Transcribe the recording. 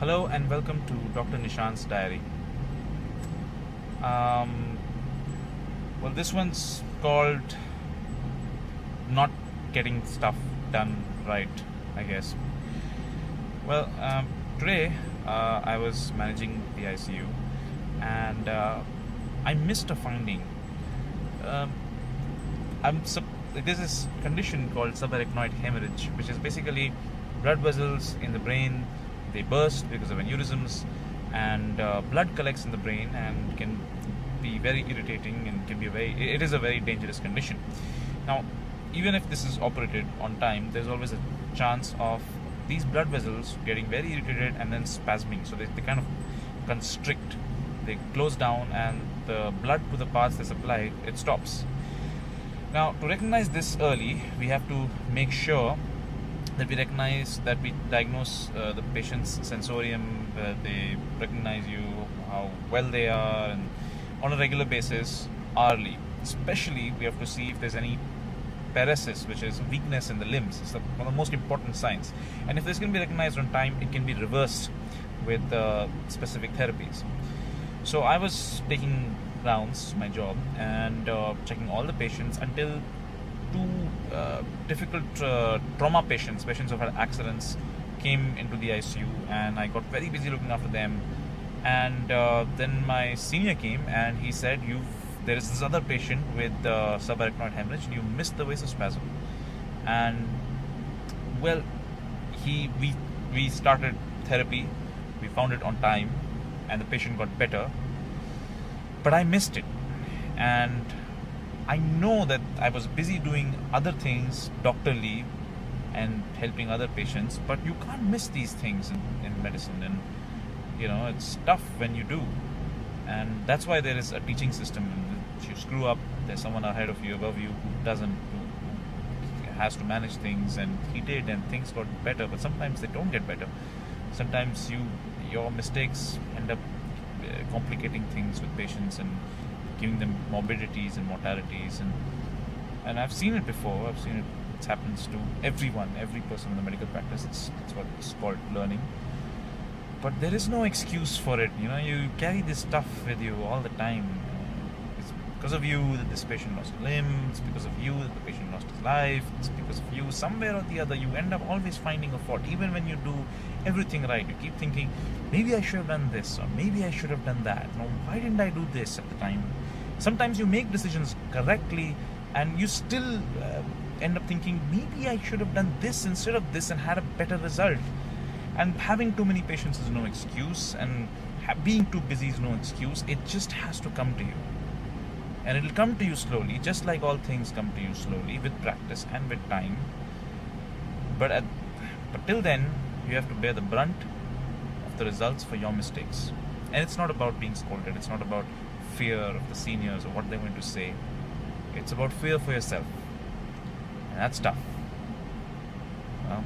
Hello and welcome to Dr. Nishant's Diary. Um, this one's called Not Getting Stuff Done Right, I guess. Today I was managing the ICU and I missed a finding. Um, there's this condition called subarachnoid hemorrhage, which is basically blood vessels in the brain. They burst because of aneurysms, and blood collects in the brain and can be very irritating and it is a very dangerous condition. Now, even if this is operated on time, there's always a chance of these blood vessels getting very irritated and then spasming. So they kind of constrict, they close down, and the blood to the parts they supply, it stops. Now, to recognize this early, we have to make sure that we diagnose the patient's sensorium, they recognize you, how well they are, and on a regular basis, hourly. Especially, we have to see if there's any paresis, which is weakness in the limbs. It's one of the most important signs. And if this can be recognized on time, it can be reversed with specific therapies. So I was taking rounds, my job, and checking all the patients until two difficult trauma patients who had accidents, came into the ICU, and I got very busy looking after them. And then my senior came and he said, there is this other patient with subarachnoid hemorrhage, and you missed the vasospasm. And we started therapy, we found it on time, and the patient got better. But I missed it, and I know that I was busy doing other things, doctorly, and helping other patients, but you can't miss these things in medicine, and it's tough when you do. And that's why there is a teaching system. If you screw up, there's someone ahead of you, above you, who has to manage things, and he did, and things got better. But sometimes they don't get better. Sometimes your mistakes end up complicating things with patients and giving them morbidities and mortalities, and I've seen it before. It happens to everyone, every person in the medical practice. It's what it's called learning. But there is no excuse for it. You carry this stuff with you all the time. It's because of you that this patient lost a limb. It's because of you that the patient lost his life. It's because of you, somewhere or the other, you end up always finding a fault. Even when you do everything right, you keep thinking, maybe I should have done this, or maybe I should have done that. No, why didn't I do this at the time? Sometimes you make decisions correctly and you still end up thinking, maybe I should have done this instead of this and had a better result. And having too many patients is no excuse, and being too busy is no excuse. It just has to come to you. And it'll come to you slowly, just like all things come to you slowly, with practice and with time. But till then, you have to bear the brunt of the results for your mistakes. And it's not about being scolded. It's not about fear of the seniors or what they're going to say. It's about fear for yourself. And that's tough. Well,